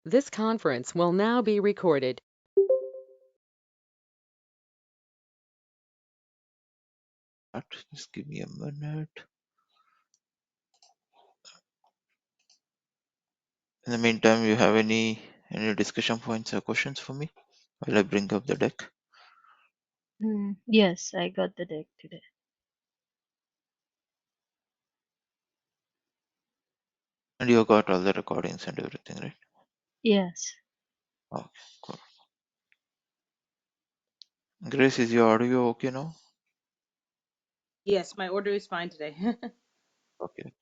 This conference will now be recorded. Just give me a minute. In the meantime, you have any discussion points or questions for me while I bring up the deck? Yes, I got the deck today. And you got all the recordings and everything, right? Yes. Okay, cool. Grace, is your audio okay now? Yes, my order is fine today. Okay.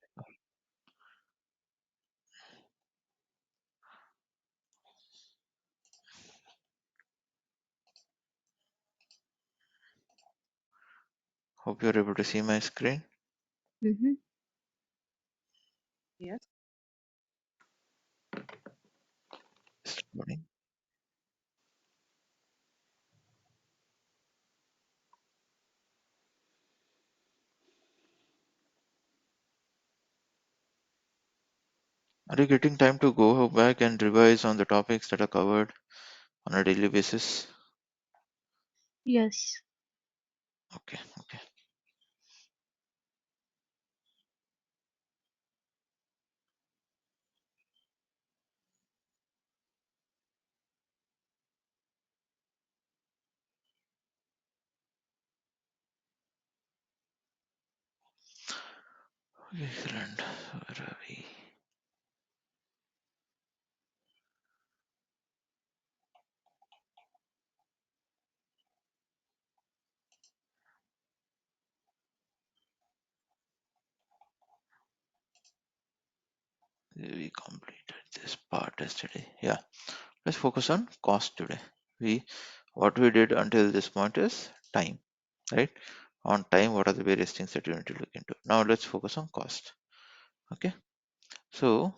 Hope you're able to see my screen. Mm-hmm. Yes. Just loading. Are you getting time to go back and revise on the topics that are covered on a daily basis? Yes. Okay, okay. Excellent. Where are we? We completed this part yesterday. Yeah. Let's focus on cost today. What we did until this point is time, right? On time, what are the various things that you need to look into? Now let's focus on cost. Okay. So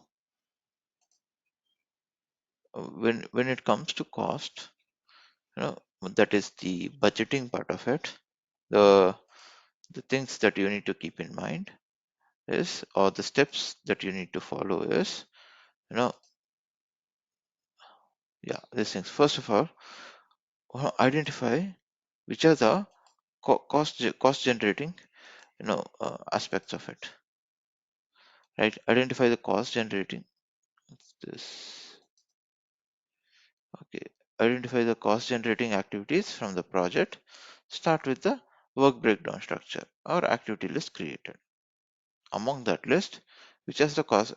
when it comes to cost, that is the budgeting part of it. The the things that you need to keep in mind is, or the steps that you need to follow is, you know, yeah, these things. First of all, identify which are the cost generating, aspects of it, right? Identify the cost generating. What's this? Okay. Identify the cost generating activities from the project. Start with the work breakdown structure or activity list created. Among that list, which is the cost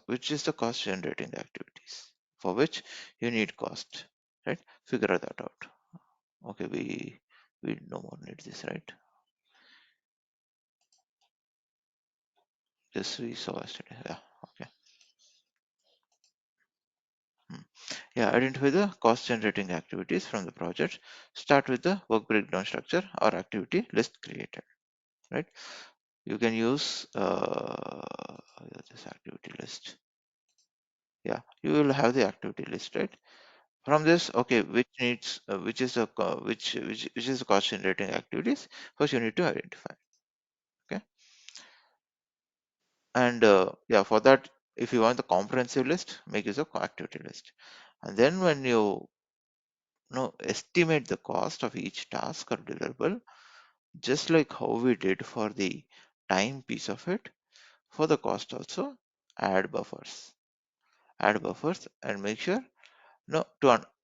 generating activities for which you need cost, right? Figure that out. Okay, we no more need this, right? This we saw yesterday. Yeah, okay. Hmm. Yeah, identify the cost generating activities from the project. Start with the work breakdown structure or activity list created, right? You can use this activity list. Yeah, you will have the activity list, right? From this, okay, which is the which is the cost generating activities. First, you need to identify. Okay, and yeah, for that, if you want the comprehensive list, make use of activity list, and then when you estimate the cost of each task or deliverable, just like how we did for the time piece of it, for the cost also, add buffers. Add buffers and make sure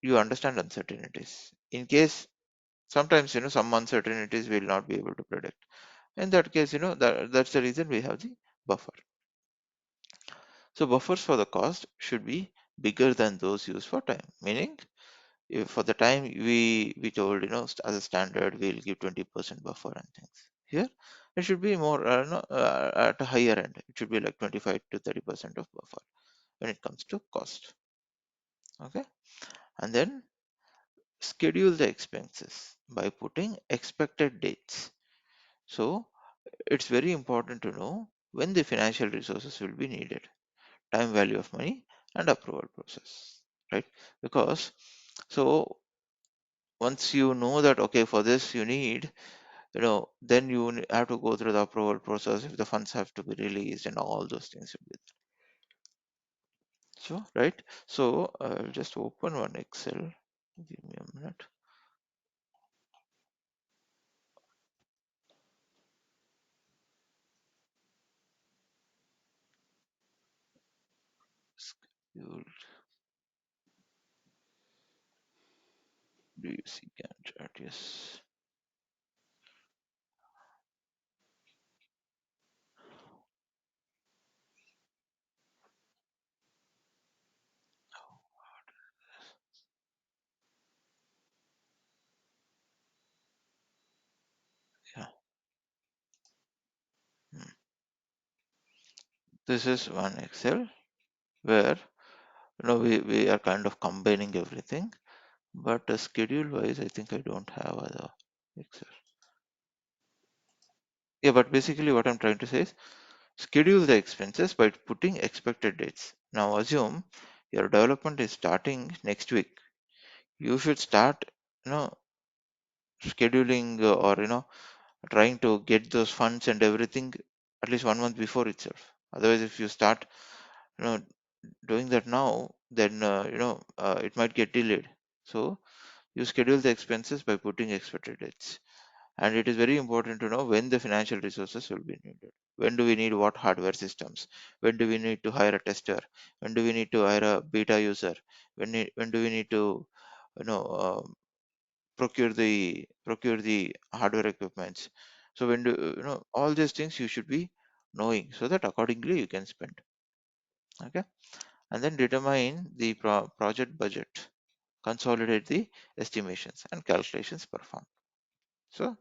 you understand uncertainties. In case sometimes some uncertainties will not be able to predict. In that case, that's the reason we have the buffer. So buffers for the cost should be bigger than those used for time. Meaning, if for the time we told as a standard we'll give 20% buffer and things. Here it should be more at a higher end. It should be like 25 to 30% of buffer when it comes to cost. Okay, and then schedule the expenses by putting expected dates. So it's very important to know when the financial resources will be needed, time value of money, and approval process, right? Because so once you know that okay, for this you need, then you have to go through the approval process if the funds have to be released and all those things will be there. So, right. So I'll just open one Excel. Give me a minute. Schedule. Do you see Gantt chart? Yes. Yeah. Hmm. This is one Excel where we are kind of combining everything, but schedule wise, I think I don't have other Excel. Yeah, but basically what I'm trying to say is schedule the expenses by putting expected dates. Now assume your development is starting next week. You should start, you know, scheduling or trying to get those funds and everything at least 1 month before itself. Otherwise, if you start, you know, doing that now, then it might get delayed. So you schedule the expenses by putting expected dates. And it is very important to know when the financial resources will be needed. When do we need what hardware systems? When do we need to hire a tester? When do we need to hire a beta user? When do we need to you know procure the hardware equipments? So when do all these things you should be knowing so that accordingly you can spend. Okay, and then determine the project budget, consolidate the estimations and calculations performed. So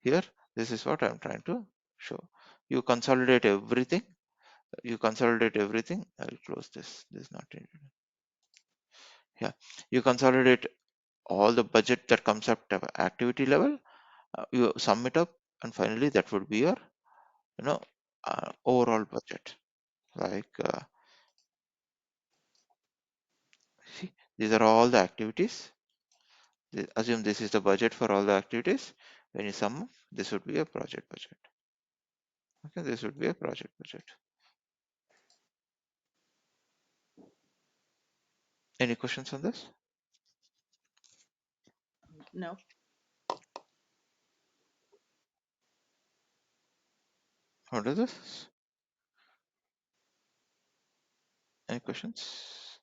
here, this is what I'm trying to show. You consolidate everything. I'll close this. This is not needed. Yeah. You consolidate all the budget that comes up to activity level. You sum it up, and finally that would be your, you know, overall budget. Like, see, these are all the activities. Assume this is the budget for all the activities. When you sum up, this would be a project budget. Okay, this would be a project budget. Any questions on this? No. How does this? Any questions?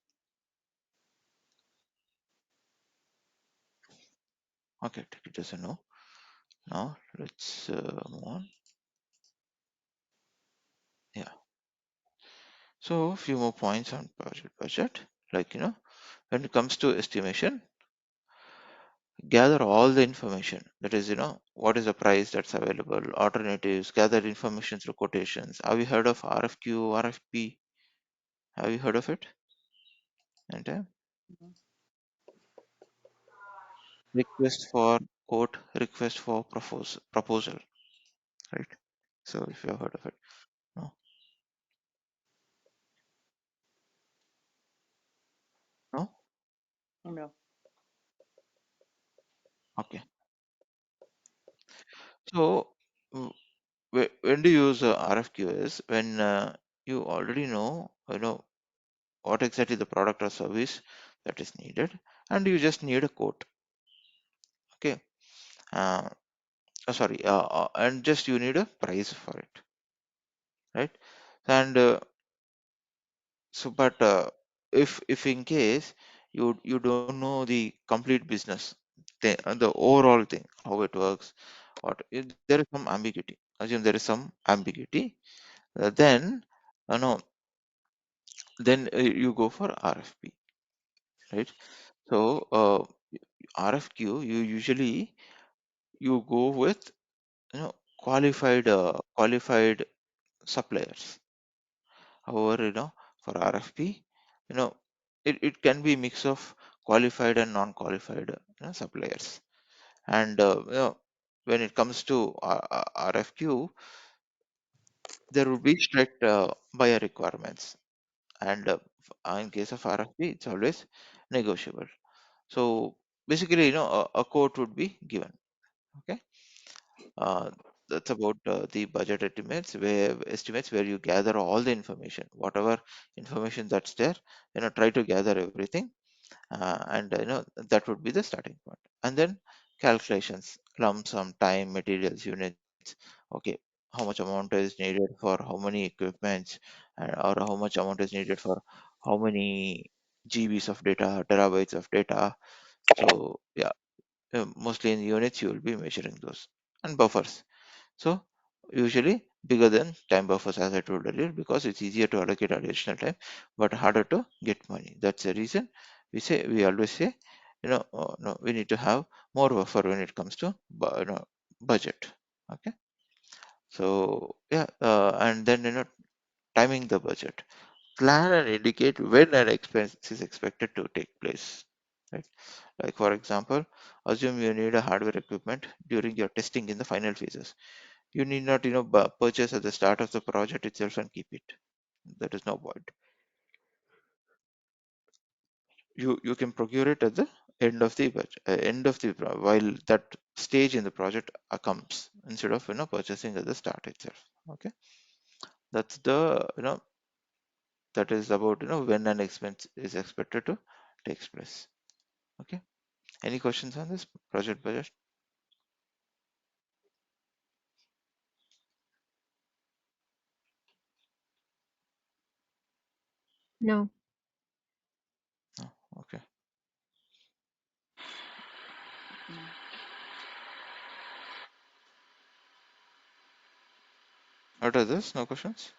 Okay, take it as a no. Now let's move on. Yeah. So a few more points on project budget. Like when it comes to estimation, gather all the information. That is, what is the price that's available, alternatives, gather information through quotations. Have you heard of RFQ, RFP? Have you heard of it? And Mhm. request for quote, request for proposal, right? So if you have heard of it, no, no, No. okay. So w- when do you use RFQ is when you already know what exactly the product or service that is needed, and you just need a quote. Okay, uh, sorry, and just you need a price for it, right? And but if in case you don't know the complete business, the overall thing, how it works, there is some ambiguity. Assume there is some ambiguity, then you know then you go for RFP, right? So RFQ, you usually you go with qualified suppliers. However, for RFP, you know it can be mix of qualified and non-qualified suppliers. And when it comes to RFQ, there will be strict buyer requirements, and in case of RFP, it's always negotiable. So basically, a quote would be given. Okay. Uh, that's about the budget estimates where you gather all the information, whatever information that's there, try to gather everything, and that would be the starting point. And then calculations, lump sum, time, materials, units. Okay, how much amount is needed for how many equipments, or how much amount is needed for how many GBs of data, terabytes of data. So yeah, mostly in units you will be measuring those. And buffers, so usually bigger than time buffers, as I told earlier, because it's easier to allocate additional time but harder to get money. That's the reason we always say, no, we need to have more buffer when it comes to budget. Okay, so yeah, and then timing the budget. Plan and indicate when an expense is expected to take place. Right? Like for example, assume you need a hardware equipment during your testing in the final phases. You need not, purchase at the start of the project itself and keep it. That is no point. You can procure it at the end of the while that stage in the project comes, instead of purchasing at the start itself. Okay, that's the that is about when an expense is expected to takes place. Okay, any questions on this project budget? No. No. Okay, what are this? No questions?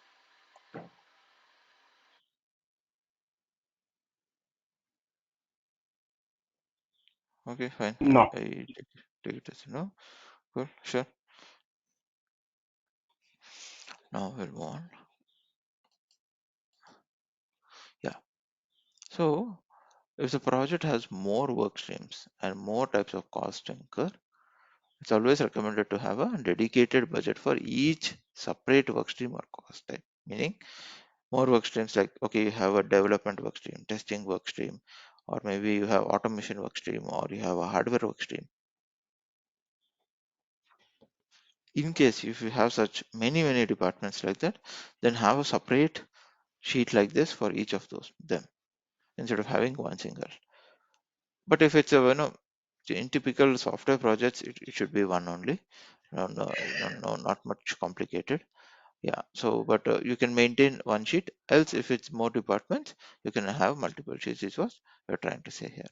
Okay, fine. No. I take it as no. Cool, sure. Now we'll move on. Yeah. So if the project has more work streams and more types of costs to incur, it's always recommended to have a dedicated budget for each separate work stream or cost type. Meaning, more work streams, like, okay, you have a development work stream, testing work stream, or maybe you have automation work stream, or you have a hardware work stream. In case if you have such many departments like that, then have a separate sheet like this for each of those them, instead of having one single. But if it's a in typical software projects, it should be one only. No, not much complicated. Yeah. So, but you can maintain one sheet. Else, if it's more departments, you can have multiple sheets. Is what we're trying to say here.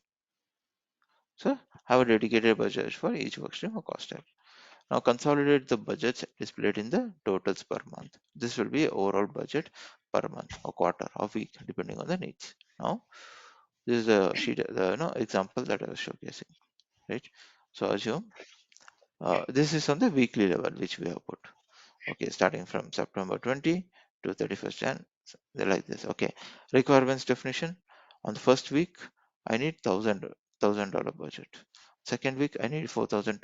So, have a dedicated budget for each workstream or cost type. Now, consolidate the budgets displayed in the totals per month. This will be overall budget per month or quarter or week, depending on the needs. Now, this is a sheet, the example that I was showcasing. Right. So assume this is on the weekly level which we have put. Okay, starting from September 20 to 31st Jan, they're like this. Okay, requirements definition. On the first week, I need $1,000 budget. Second week, I need $4,000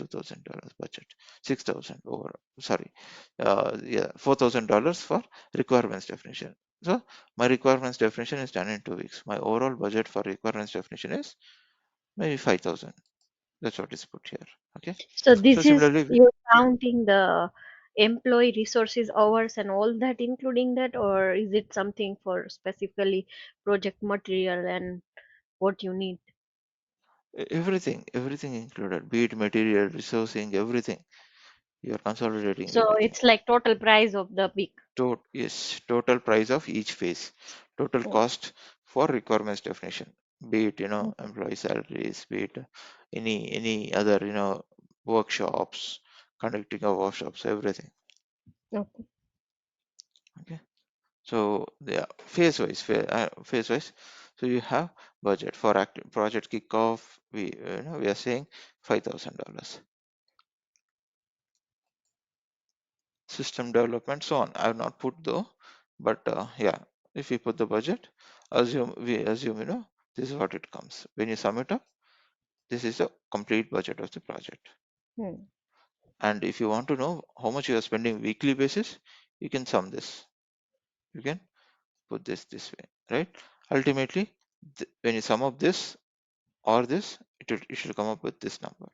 budget. 6,000 over. Sorry, yeah, $4,000 for requirements definition. So my requirements definition is done in 2 weeks. My overall budget for requirements definition is maybe 5,000. That's what is put here. Okay. So So this is similarly, you're counting the employee resources hours and all that, including that, or is it something for specifically project material and what you need? everything included, be it material, resourcing, everything. You are consolidating So everything. it's like total price of the week. Yes, total price of each phase, total Oh, cost for requirements definition, be it okay. employee salaries, be it any other workshops, conducting of workshops, everything. Okay. Okay. So yeah, phase wise. So you have budget for active project kickoff. We are saying $5,000. System development, so on. I have not put though, but yeah, if we put the budget, we assume this is what it comes. When you sum it up, this is the complete budget of the project. Hmm. And if you want to know how much you are spending weekly basis, you can sum this. You can put this way, right? Ultimately, when you sum up this or this, it should come up with this number.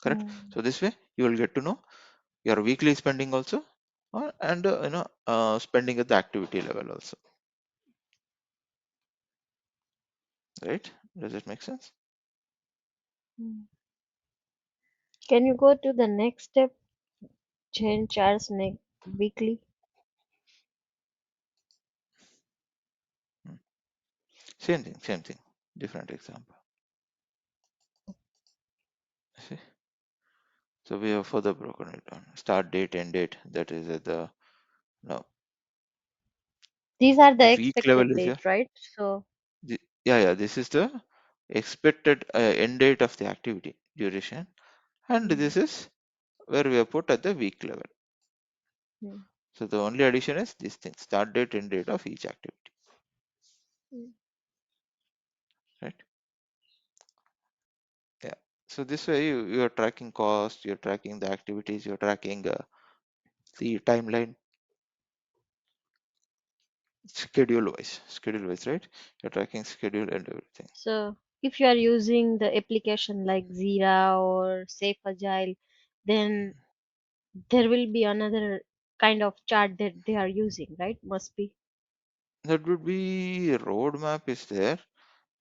correct? So this way you will get to know your weekly spending also, and spending at the activity level also, right? Does it make sense? Mm. Can you go to the next step? Change charts weekly. Hmm. Same thing, different example. See? So we have further broken it down. Start date, end date. That is at the no These are the week level expected is here. date, right? So, Yeah. This is the expected end date of the activity duration, and mm, this is where we have put at the week level. mm, So the only addition is this thing: start date, end date of each activity, mm. right? Yeah. So this way you are tracking cost, you're tracking the activities, you're tracking the timeline, schedule wise, right? You're tracking schedule and everything. So if you are using the application like Zira or Safe Agile, then there will be another kind of chart that they are using, right? Must be. That would be roadmap is there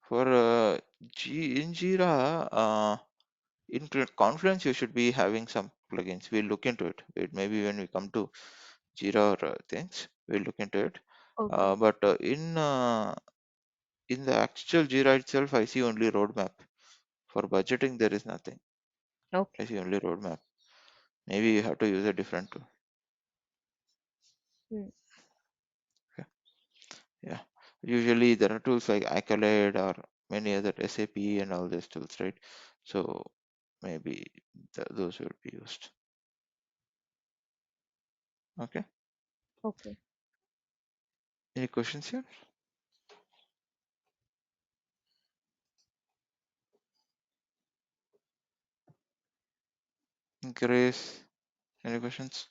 for in Jira. In Confluence, you should be having some plugins. We'll look into it. Maybe when we come to Jira or things, we'll look into it. Okay. But in the actual Jira itself, I see only roadmap. For budgeting, there is nothing. I Okay. see only roadmap. Maybe you have to use a different tool. Mm. Okay. Yeah. Usually there are tools like Accolade or many other SAP and all these tools, right? So maybe those will be used. Okay. Okay. Any questions here? Grace, any questions?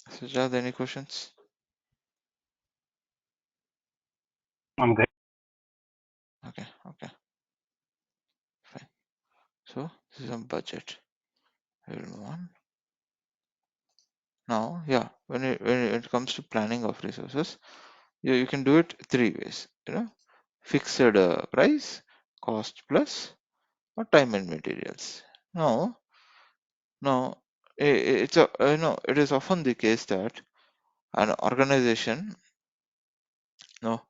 Sajad, any questions? I'm good. Okay, fine. So this is a budget. We'll move on. Now, yeah, when it comes to planning of resources, you can do it three ways. Fixed price, cost plus, or time and materials. Now, now it's a it is often the case that an organization, no,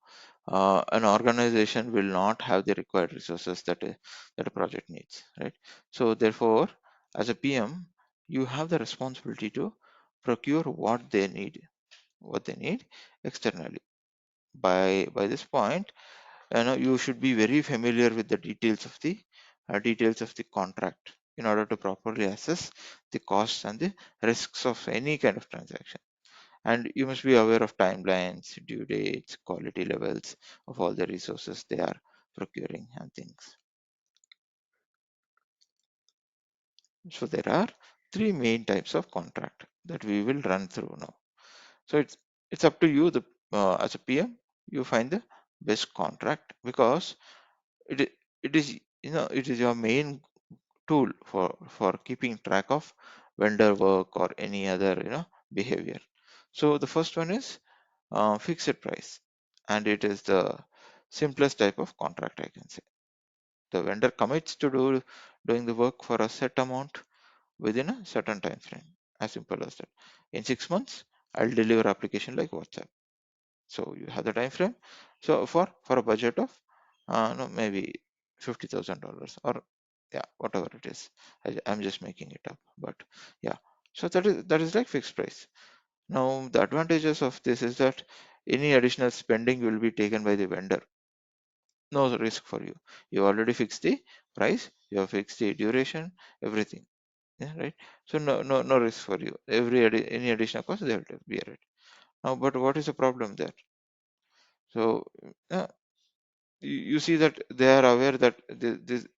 an organization will not have the required resources that a project needs, right? So therefore, as a PM, you have the responsibility to procure what they need externally. By this point, you should be very familiar with the details of the contract in order to properly assess the costs and the risks of any kind of transaction. And you must be aware of timelines, due dates, quality levels of all the resources they are procuring and things. So there are three main types of contract that we will run through now. So it's up to you, the as a PM, you find the best contract, because it it is it is your main tool for keeping track of vendor work or any other behavior. So the first one is fixed price, and it is the simplest type of contract, I can say. The vendor commits to doing the work for a set amount within a certain time frame, as simple as that. In 6 months, I'll deliver application like WhatsApp. So you have the time frame. So for a budget of no, maybe $50,000, or yeah, whatever it is. I'm just making it up, but yeah. So that is like fixed price. Now the advantages of this is that any additional spending will be taken by the vendor. No risk for you. You already fixed the price. You have fixed the duration, everything. Yeah, right. So no risk for you. Any additional cost they have to bear it. Now, but what is the problem there? So uh, you see that they are aware that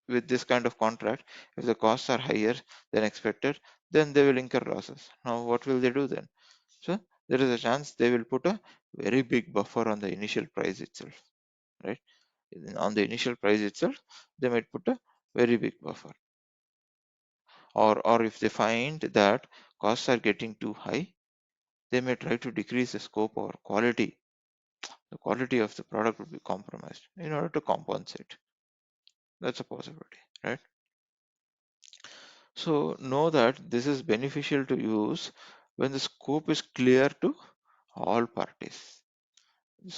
with this kind of contract, if the costs are higher than expected, then they will incur losses. Now, what will they do then? So there is a chance they will put a very big buffer on the initial price itself, right? On the initial price itself, they might put a very big buffer. Or if they find that costs are getting too high, they may try to decrease the scope or quality. The quality of the product will be compromised in order to compensate. That's a possibility, right? So know that this is beneficial to use when the scope is clear to all parties.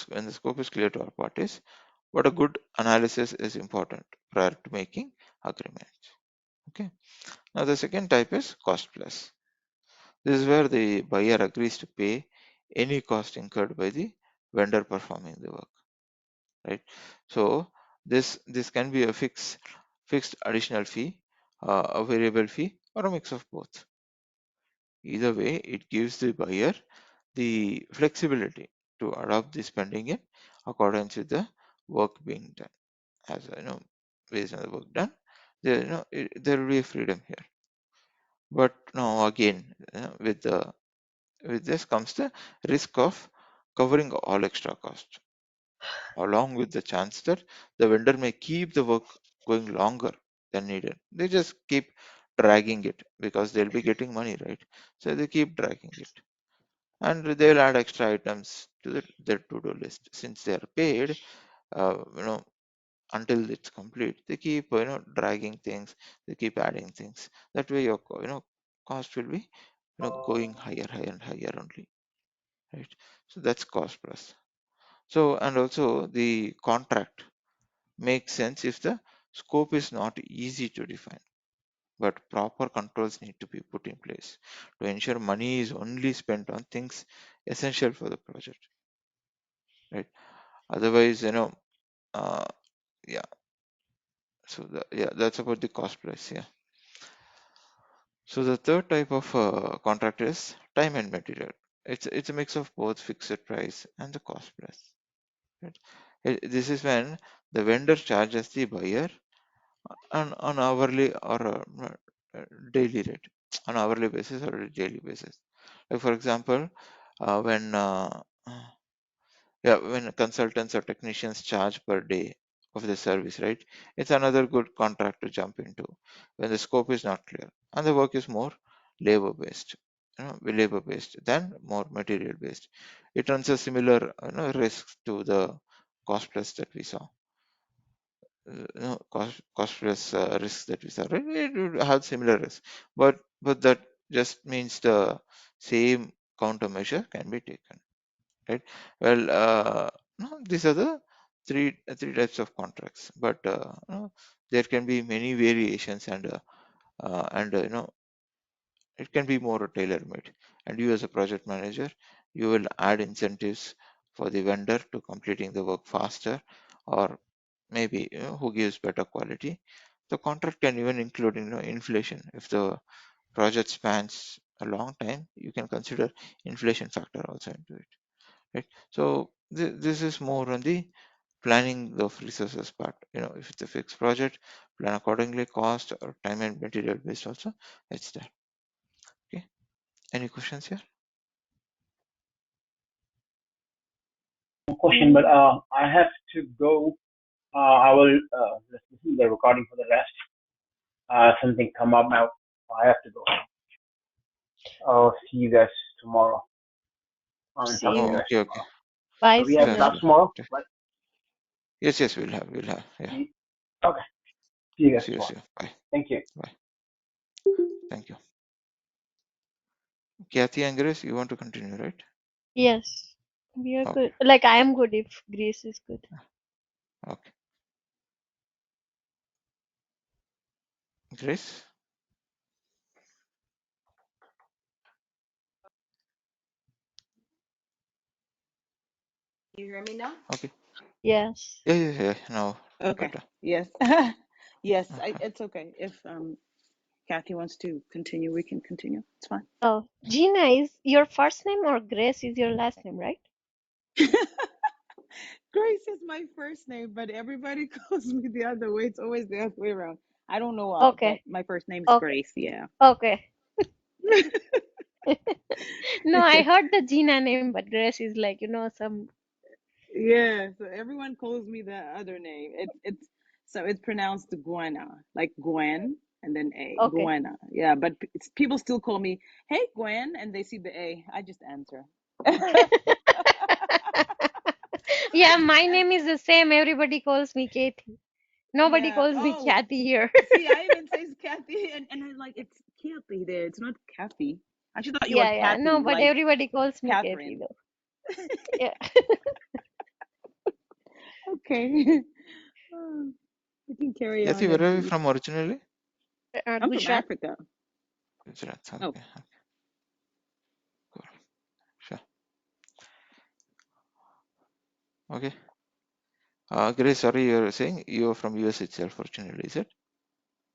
When the scope is clear to all parties, but a good analysis is important prior to making agreements. Okay. Now the second type is cost plus. This is where the buyer agrees to pay any cost incurred by the vendor performing the work, right? So this can be a fixed additional fee, a variable fee, or a mix of both. Either way, it gives the buyer the flexibility to adopt the spending in accordance with the work being done. As you know, based on the work done, there will be a freedom here. But now again, with this comes the risk of covering all extra costs, along with the chance that the vendor may keep the work going longer than needed. They just keep dragging it because they'll be getting money, right? So they keep dragging it. And they'll add extra items to their to-do list. Since they are paid, you know, until it's complete, they keep dragging things, they keep adding things. That way your cost will be going higher, higher and higher only, right? So that's cost plus. So, and also the contract makes sense if the scope is not easy to define, but proper controls need to be put in place to ensure money is only spent on things essential for the project, right? Otherwise, uh, yeah. So that's about the cost plus. Yeah. So the third type of contract is time and material. It's a mix of both fixed price and the cost plus. Right? This is when the vendor charges the buyer on hourly or daily rate, on hourly basis or a daily basis. Like for example, when consultants or technicians charge per day of the service, right? It's another good contract to jump into when the scope is not clear and the work is more labor based, labor based than more material based. It runs a similar risk to the cost plus that we saw. Cost plus risks that we saw, right? It would have similar risks, but that just means the same countermeasure can be taken, right? Well, no, these are the three types of contracts, but there can be many variations, and it can be more tailor made. And you as a project manager, you will add incentives for the vendor to completing the work faster, or maybe who gives better quality. The contract can even include inflation. If the project spans a long time, you can consider inflation factor also into it, right? So this is more on the planning of resources part. If it's a fixed project, plan accordingly. Cost or time and material based also, it's there. Okay, any questions here? No question, but I have to go. I will listen to the recording for the rest. Something come up now. I have to go. I'll see you guys tomorrow. I'll See talk to you Oh, you. guys okay, okay. tomorrow. Bye, So we have Sure, Simran. class sure. tomorrow, Okay. right? Yes, we'll have. Yeah. Okay. See you guys See you. tomorrow. See you. Bye. Thank you. Bye. Thank you. Kathy and Grace, you want to continue, right? Yes, we are Okay. good. Like I am good if Grace is good. Okay. Grace? You hear me now? Okay. Yes. Yeah. Now Okay. better. Yes. Yes. Uh-huh. It's okay. If Kathy wants to continue, we can continue. It's fine. Oh, Gina is your first name or Grace is your last name, right? Grace is my first name, but everybody calls me the other way. It's always the other way around. I don't know why, but Okay. my first name is Okay. Grace. Yeah. Okay. No, I heard the Gina name, but Grace is like, some. Yeah, so everyone calls me the other name. It's pronounced Gwenna, like Gwen and then A, Okay. Gwenna. Yeah, but people still call me, "Hey Gwen," and they see the A. I just answer. Yeah, my name is the same. Everybody calls me Katie. Nobody Yeah. calls me Oh, Kathy here. see, I even say it's Kathy, and I'm like, it's Kathy there. It's not Kathy. I actually thought you were Yeah, yeah. No, Kathy, but like everybody calls me Kathy Catherine. though. Yeah. Okay. We can carry Yati, on where in are you peace. from originally? I'm from Gujarat. Africa. Gujarat. Oh, Okay, cool. Sure. Okay. Grace, sorry, you're saying you're from US itself originally, is it?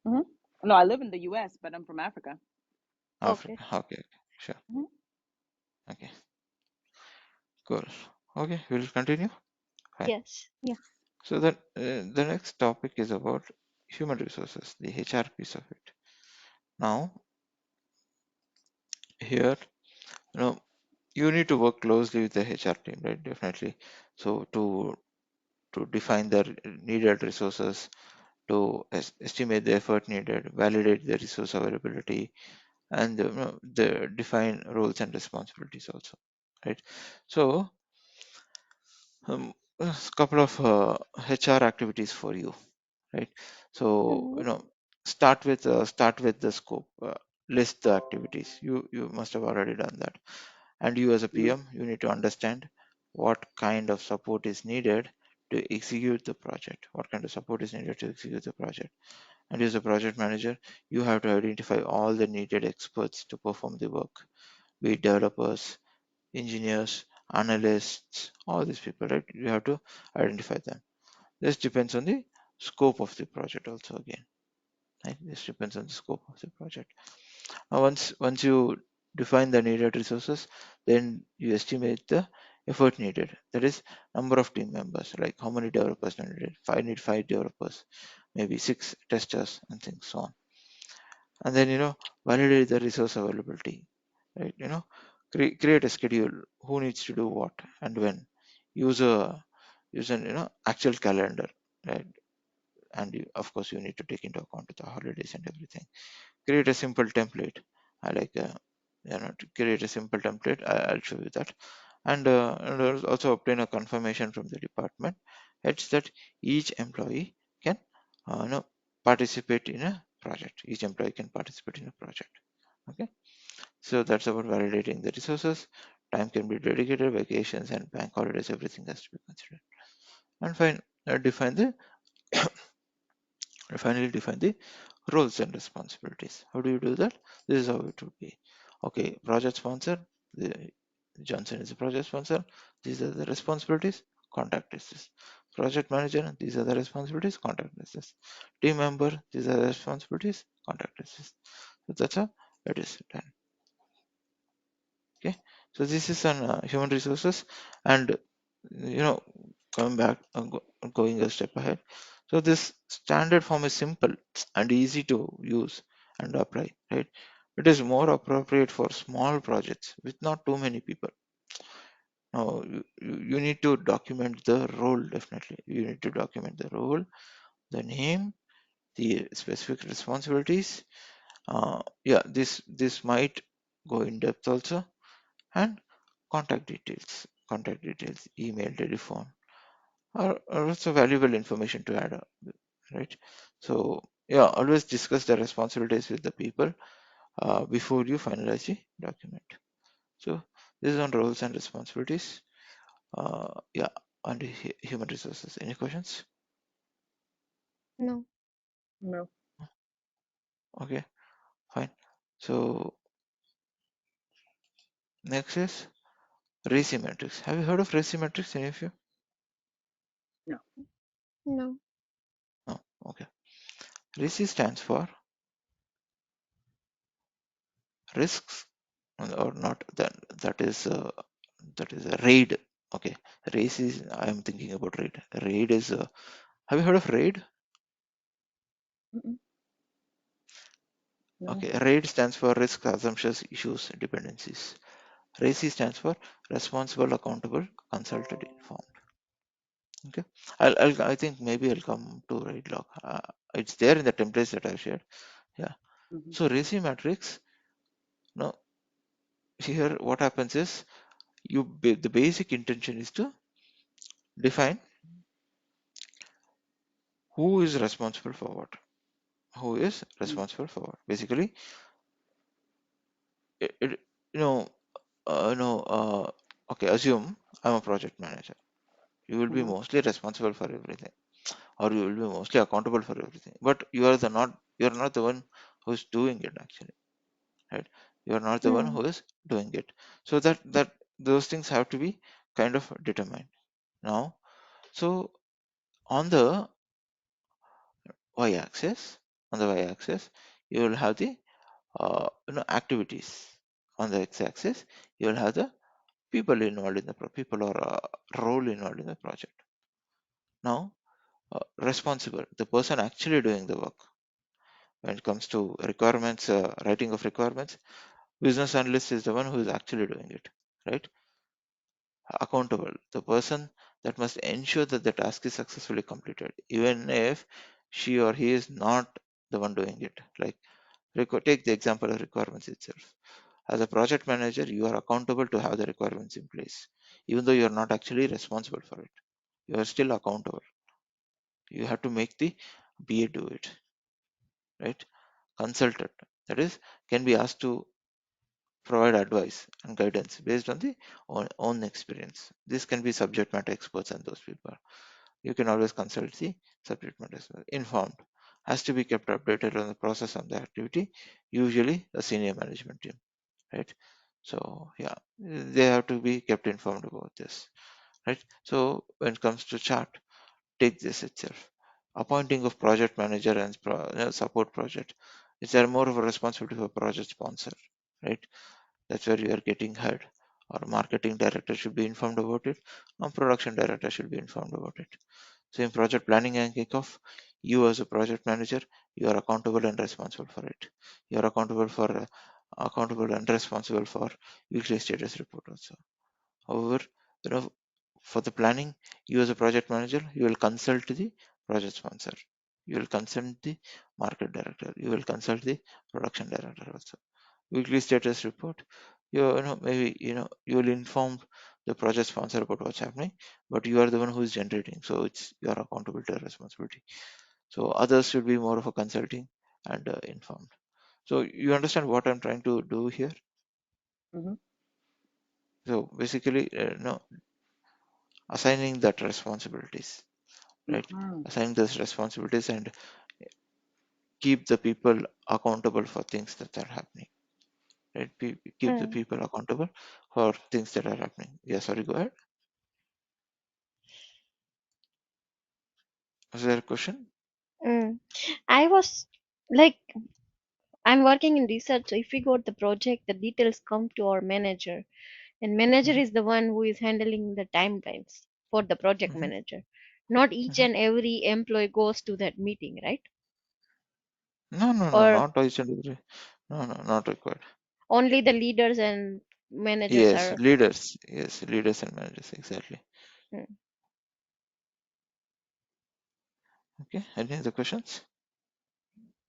hmm no, I live in the U.S., but I'm from Africa. Okay. Africa. Okay, sure. Mhm. Okay, cool. Okay, we'll continue. Fine. Yes. Yes. So the next topic is about human resources, the HR piece of it. Now, here, you need to work closely with the HR team, right? Definitely. So to define the needed resources, to estimate the effort needed, validate the resource availability, and the define roles and responsibilities also, right? So a couple of HR activities for you, right? So Hmm. start with the scope, list the activities. You must have already done that, and you as a Mm. PM, you need to understand what kind of support is needed to execute the project. What kind of support is needed to execute the project? And as a project manager, you have to identify all the needed experts to perform the work, be it developers, engineers, analysts, all these people, right? You have to identify them. This depends on the scope of the project also again. Right? This depends on the scope of the project. Now once you define the needed resources, then you estimate the effort needed. That is number of team members, like how many developers are needed. Need five developers, maybe six testers, and things so on. And then validate the resource availability, right? Create a schedule. Who needs to do what and when? Use a use an actual calendar, right? And of course you need to take into account the holidays and everything. Create a simple template. I like to create a simple template. I'll show you that. And also obtain a confirmation from the department heads that each employee can participate in a project. Each employee can participate in a project. Okay, so that's about validating the resources. Time can be dedicated, vacations and bank holidays, everything has to be considered. And define the finally define the roles and responsibilities. How do you do that? This is how it would be. Okay, project sponsor, the Johnson is a project sponsor. These are the responsibilities. Contact is this. Project manager, these are the responsibilities. Contact is this. Team member, these are the responsibilities. Contact is this. So that's how it is done. Okay, so this is on human resources, and coming back, going a step ahead. So this standard form is simple and easy to use and apply, right? It is more appropriate for small projects with not too many people. Now you need to document the role. Definitely you need to document the role, the name, the specific responsibilities. Yeah, this might go in depth also, and contact details, email, telephone, are also valuable information to add up, right? So yeah, always discuss the responsibilities with the people before you finalize the document. So this is on roles and responsibilities. Yeah, on the human resources. Any questions? No. No. Okay, fine. So next is RACI Matrix. Have you heard of RACI Matrix? Any of you? No. No. No. Okay. RACI stands for risks or not. That is a raid. Okay, race is. I am thinking about raid. Raid is. Have you heard of raid? Mm-mm. No. Okay, RAID stands for Risk Assumptions Issues Dependencies. RACI stands for Responsible, Accountable, Consulted, Informed. Okay, I think maybe I'll come to RAID log. It's there in the templates that I shared. Yeah. Mhm. So RACI matrix. Now here what happens is the basic intention is to define who is responsible for what. Who is Mm. responsible for what? Basically, it you know okay. Assume I'm a project manager. You will be Mhm. mostly responsible for everything, or you will be mostly accountable for everything. But you are not the one who's doing it actually, right? You are not the one Mm. who is doing it. So that those things have to be kind of determined now. So on the y-axis, you will have the activities. On the x-axis, you will have the people involved in the people or role involved in the project. Now, responsible, the person actually doing the work. When it comes to requirements, writing of requirements, business analyst is the one who is actually doing it, right? Accountable, the person that must ensure that the task is successfully completed, even if she or he is not the one doing it. Like, take the example of requirements itself. As a project manager, you are accountable to have the requirements in place, even though you are not actually responsible for it. You are still accountable. You have to make the BA do it, right? Consultant, that is, can be asked to provide advice and guidance based on the own experience. This can be subject matter experts and those people. You can always consult the subject matter expert. Informed, has to be kept updated on the process and the activity, usually a senior management team, right? So yeah, they have to be kept informed about this, right? So when it comes to chart, take this itself. Appointing of project manager and support project. Is there more of a responsibility for project sponsor, right? That's where you are getting hurt. Or marketing director should be informed about it, or production director should be informed about it. So in project planning and kickoff, you as a project manager, you are accountable and responsible for it. You are accountable and responsible for weekly status report also. However, you know, for the planning, you as a project manager, you will consult the project sponsor. You will consult the market director. You will consult the production director also. Weekly status report, maybe you will inform the project sponsor about what's happening, but you are the one who is generating, so it's your accountability or responsibility. So others should be more of a consulting and informed. So you understand what I'm trying to do here. Mhm. So basically, assigning that responsibilities, right? Mhm. Assigning those responsibilities and keep the people accountable for things that are happening, right? Keep the Mm. people accountable for things that are happening. Yeah, sorry, go ahead. Was there a question? Mm. I was like, I'm working in research, so if we got the project, the details come to our manager, and manager Mhm, is the one who is handling the timelines for the project mhm, manager. Not each mhm. and every employee goes to that meeting, right? No, no, no, Or not each and every. No, no, not required. only the leaders and managers Yes, are. leaders. Yes, leaders and managers. Exactly. Mm. Okay. Any other questions?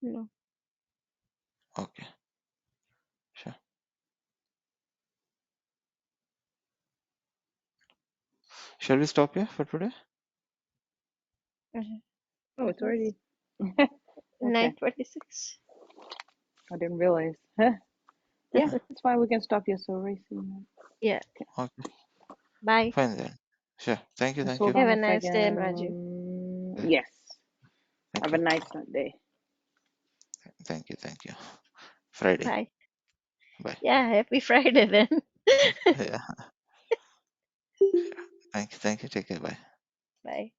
No. Okay, sure. Shall we stop here for today? Mhm. Oh, it's Mhm. already okay. 9:26. I didn't realize. Huh. Yeah, it's fine. We can stop here. So racing. Yeah. Okay, Bye. fine then. Sure. Thank you. Just Thank hold you. Have on a a nice day, Raju. second. Yeah, Yes. thank Have a you. nice day. Thank you. Thank you. Friday. Bye. Bye. Yeah, happy Friday then. Yeah. Thank you. Thank you. Take care. Bye. Bye.